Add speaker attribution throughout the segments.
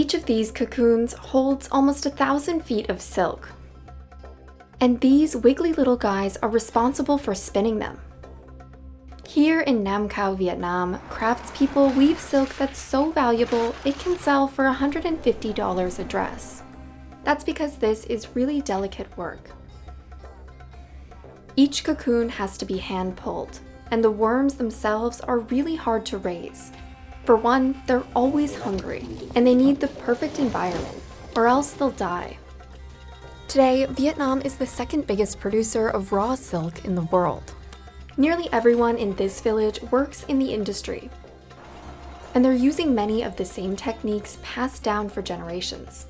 Speaker 1: Each of these cocoons holds almost 1,000 feet of silk. And these wiggly little guys are responsible for spinning them. Here in Nam Cao, Vietnam, craftspeople weave silk that's so valuable it can sell for $150 a dress. That's because this is really delicate work. Each cocoon has to be hand-pulled, and the worms themselves are really hard to raise. For one, they're always hungry, and they need the perfect environment, or else they'll die. Today, Vietnam is the second biggest producer of raw silk in the world. Nearly everyone in this village works in the industry, and they're using many of the same techniques passed down for generations.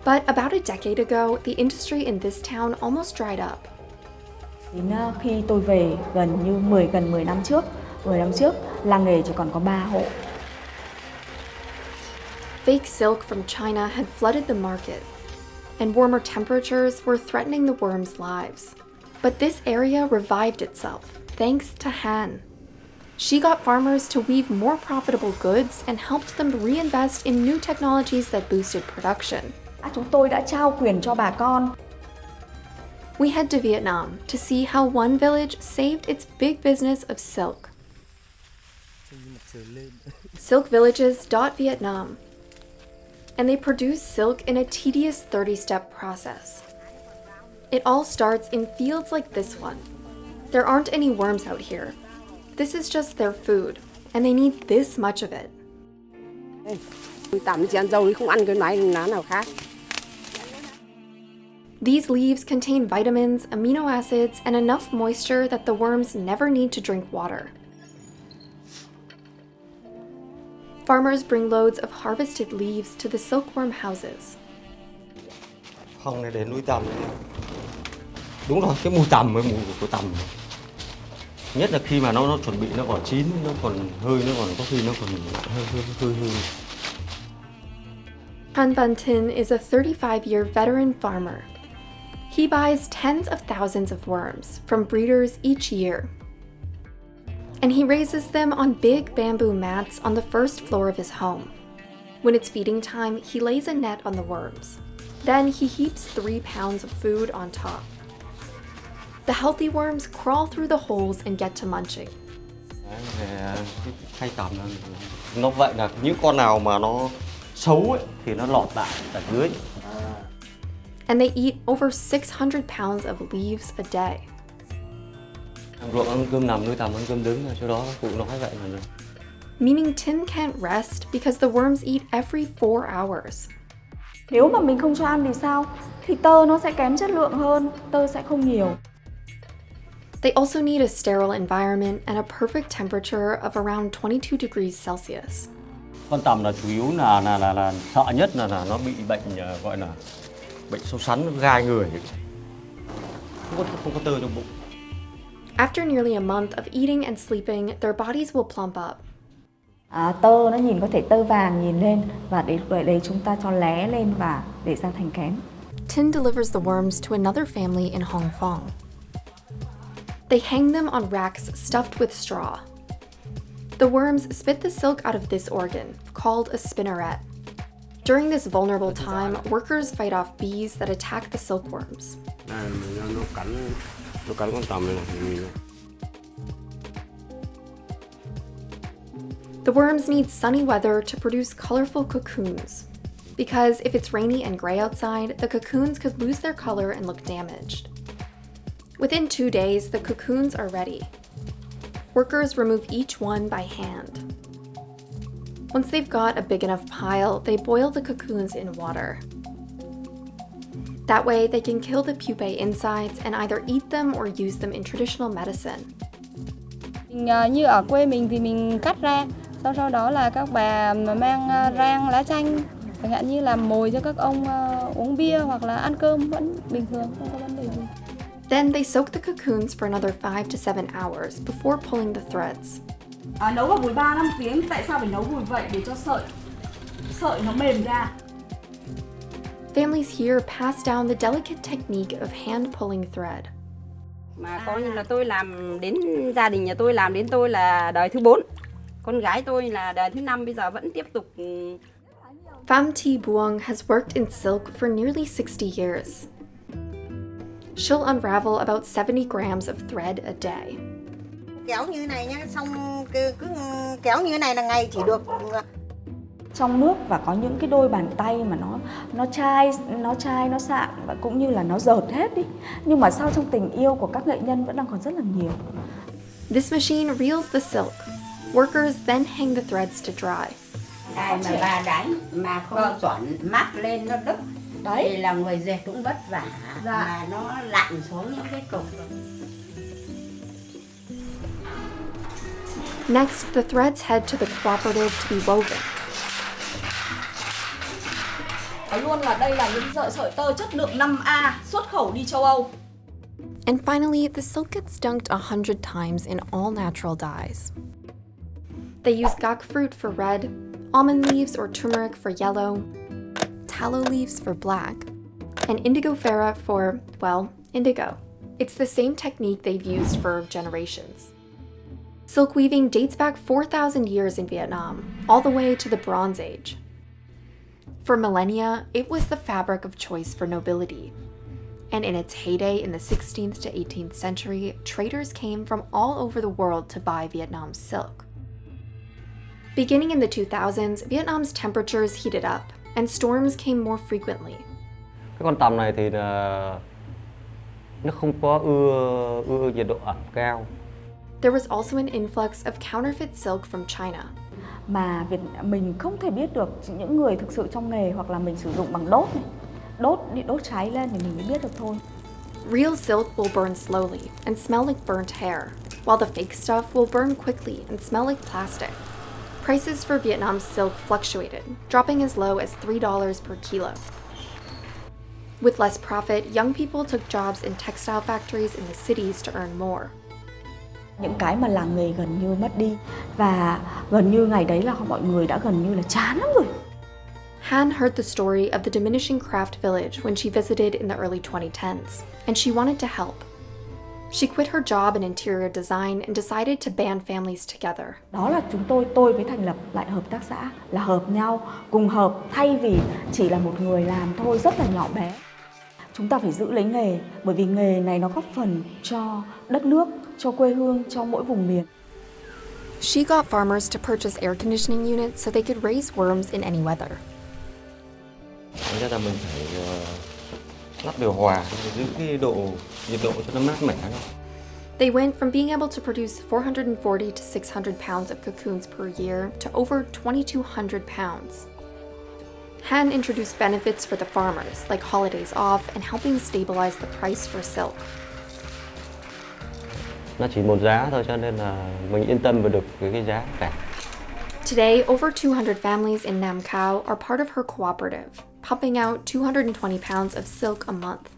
Speaker 1: But about a decade ago, the industry in this town almost dried up.
Speaker 2: Đến khi tôi về gần 10 năm trước, làng nghề chỉ còn có 3 hộ.
Speaker 1: Fake silk from China had flooded the market, and warmer temperatures were threatening the worms' lives. But this area revived itself, thanks to Han. She got farmers to weave more profitable goods and helped them reinvest in new technologies that boosted production.
Speaker 2: Chúng tôi đã trao quyền cho bà con.
Speaker 1: We head to Vietnam to see how one village saved its big business of silk. Silkvillages.Vietnam. And they produce silk in a tedious 30-step process. It all starts in fields like this one. There aren't any worms out here. This is just their food, and they need this much of it. These leaves contain vitamins, amino acids, and enough moisture that the worms never need to drink water. Farmers bring loads of harvested leaves to the silkworm houses.
Speaker 3: Hồng này để nuôi tằm. Đúng rồi, cái mùi tằm với mùi của tằm. Nhất là khi mà nó chuẩn bị, nó còn chín, nó còn hơi, nó còn có khi nó còn hơi.
Speaker 1: Han Van Tin is a 35-year veteran farmer. He buys tens of thousands of worms from breeders each year. And he raises them on big bamboo mats on the first floor of his home. When it's feeding time, he lays a net on the worms. Then he heaps 3 pounds of food on top. The healthy worms crawl through the holes and get to munching.
Speaker 3: Hay tằm nó vậy là những con nào mà nó xấu ấy, thì nó lọt lại ở dưới.
Speaker 1: And they eat over 600 pounds of leaves a day.
Speaker 3: Ruộng ăn cơm nằm, nuôi tằm ăn cơm đứng, chỗ đó cụ nói vậy là.
Speaker 1: Meaning Tin can't rest because the worms eat every 4 hours.
Speaker 2: Nếu mà mình không cho ăn thì sao? Thì tơ nó sẽ kém chất lượng hơn, tơ sẽ không nhiều.
Speaker 1: They also need a sterile environment and a perfect temperature of around 22 degrees Celsius.
Speaker 3: Con tằm là chủ yếu là sợ nhất là nó bị bệnh gọi là bệnh sâu sắn gai người. Không có tơ trong bụng.
Speaker 1: After nearly a month of eating and sleeping, their bodies will plump up.
Speaker 2: Tơ nó nhìn có thể tơ vàng nhìn lên và để chúng ta cho lé lên và để ra thành kén.
Speaker 1: Tin delivers the worms to another family in Hong Kong. They hang them on racks stuffed with straw. The worms spit the silk out of this organ, called a spinneret. During this vulnerable time, workers fight off bees that attack the silkworms. The worms need sunny weather to produce colorful cocoons, because if it's rainy and gray outside, the cocoons could lose their color and look damaged. Within 2 days, the cocoons are ready. Workers remove each one by hand. Once they've got a big enough pile, they boil the cocoons in water. That way, they can kill the pupae insides and either eat them or use them in traditional medicine.
Speaker 4: Như ở quê mình thì mình cắt ra, sau đó là các bà mang rang lá chanh, chẳng hạn như làm mồi cho các ông uống bia hoặc là ăn cơm vẫn bình thường, không có vấn đề gì.
Speaker 1: Then they soak the cocoons for another 5 to 7 hours before pulling the threads.
Speaker 2: Nấu vào bùi 3-5 tiếng, tại sao phải nấu bùi vậy? Để cho sợi nó mềm ra.
Speaker 1: Families here pass down the delicate technique of hand pulling thread.
Speaker 5: Mà coi như là tôi làm đến gia đình nhà tôi làm đến tôi là đời thứ 4. Con gái tôi là đời thứ 5 bây giờ vẫn tiếp tục
Speaker 1: Pham Thi Buong has worked in silk for nearly 60 years. She'll unravel about 70 grams of thread a day.
Speaker 6: Kéo như này nhá, xong cứ kéo như này là ngày chỉ được
Speaker 2: Trong nước và có những cái đôi bàn tay mà nó chai, nó sạm và cũng như là nó dợt hết đi. Nhưng mà sau trong tình yêu của các nghệ nhân vẫn đang còn rất là nhiều.
Speaker 1: This machine reels the silk. Workers then hang the threads to dry.
Speaker 5: Ai mà bà đánh mà không chuẩn mắt lên nó đứt thì là người dệt cũng vất vả mà nó lặn xuống những cái cục.
Speaker 1: Next, the threads head to the cooperative to be woven.
Speaker 7: Luôn là đây là những sợi tơ chất lượng 5A xuất khẩu đi châu Âu.
Speaker 1: And finally, the silk gets dunked 100 times in all natural dyes. They use gak fruit for red, almond leaves or turmeric for yellow, tallow leaves for black, and indigofera for, well, indigo. It's the same technique they've used for generations. Silk weaving dates back 4,000 years in Vietnam, all the way to the Bronze Age. For millennia, it was the fabric of choice for nobility. And in its heyday in the 16th to 18th century, traders came from all over the world to buy Vietnam's silk. Beginning in the 2000s, Vietnam's temperatures heated up, and storms came more frequently.
Speaker 3: Cái con tằm này thì nó không có ưa nhiệt độ ẩm cao.
Speaker 1: There was also an influx of counterfeit silk from China.
Speaker 2: Mà mình không thể biết được những người thực sự trong nghề hoặc là mình sử dụng bằng đốt này. Đốt cháy lên thì mình mới biết được thôi.
Speaker 1: Real silk will burn slowly and smell like burnt hair, while the fake stuff will burn quickly and smell like plastic. Prices for Vietnam's silk fluctuated, dropping as low as $3 per kilo. With less profit, young people took jobs in textile factories in the cities to earn more.
Speaker 2: Những cái mà làng nghề gần như mất đi và gần như ngày đấy là mọi người đã gần như là chán lắm rồi.
Speaker 1: Han heard the story of the diminishing craft village when she visited in the early 2010s, and she wanted to help. She quit her job in interior design and decided to band families together.
Speaker 2: Đó là tôi mới thành lập lại hợp tác xã, là hợp nhau, cùng hợp thay vì chỉ là một người làm thôi rất là nhỏ bé. Chúng ta phải giữ lấy nghề, bởi vì nghề này nó góp phần cho đất nước, cho quê hương, cho mỗi vùng miền.
Speaker 1: She got farmers to purchase air conditioning units so they could raise worms in any weather.
Speaker 3: Thành ra là mình phải lắp điều hòa để giữ cái nhiệt độ cho nó mát mẻ.
Speaker 1: They went from being able to produce 440 to 600 pounds of cocoons per year to over 2,200 pounds. Han introduced benefits for the farmers, like holidays off and helping stabilize the price for silk.
Speaker 3: Nó chỉ một giá thôi cho nên là mình yên tâm về được cái giá cả.
Speaker 1: Today, over 200 families in Nam Cao are part of her cooperative, pumping out 220 pounds of silk a month.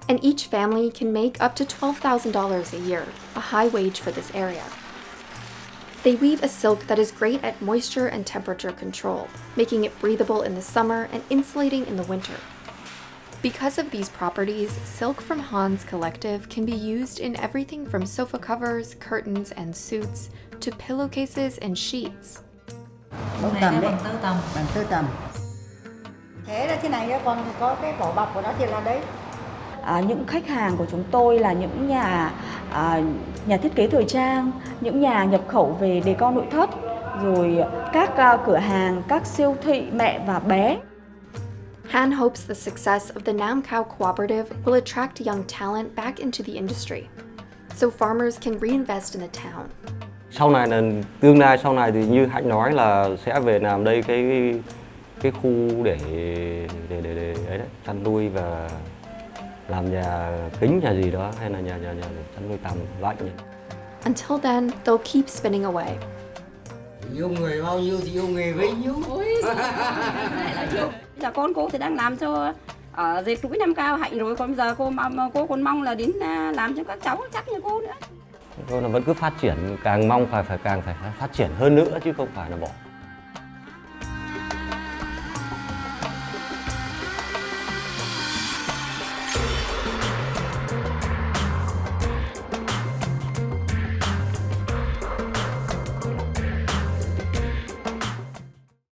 Speaker 1: And each family can make up to $12,000 a year, a high wage for this area. They weave a silk that is great at moisture and temperature control, making it breathable in the summer and insulating in the winter. Because of these properties, silk from Han's collective can be used in everything from sofa covers, curtains, and suits to pillowcases and sheets.
Speaker 5: Tơ tằm đấy, bằng tơ tằm.
Speaker 6: thế là thế này nhá, còn có cái vỏ bọc của nó thì là đấy.
Speaker 2: Những khách hàng của chúng tôi là những nhà thiết kế thời trang, những nhà nhập khẩu về decor nội thất, rồi các cửa hàng, các siêu thị mẹ và bé.
Speaker 1: Han hopes the success of the Nam Cao cooperative will attract young talent back into the industry, so farmers can reinvest in the town.
Speaker 3: Sau này là tương lai sau này thì như Hạnh nói là sẽ về làm đây cái khu để ấy đấy, chăn nuôi và làm nhà kính nhà gì đó hay là nhà chăn nuôi tầm lạnh.
Speaker 1: Until then, they'll keep spinning away.
Speaker 8: Yêu người bao nhiêu thì yêu nghề bấy nhiêu.
Speaker 5: Giờ con cô thì đang làm cho ở dệt túi Nam Cao Hạnh rồi, còn giờ cô còn mong là đến làm cho các cháu chắc như cô nữa.
Speaker 3: Tôi là vẫn cứ phát triển, càng mong càng phải phát triển hơn nữa chứ không phải là bỏ.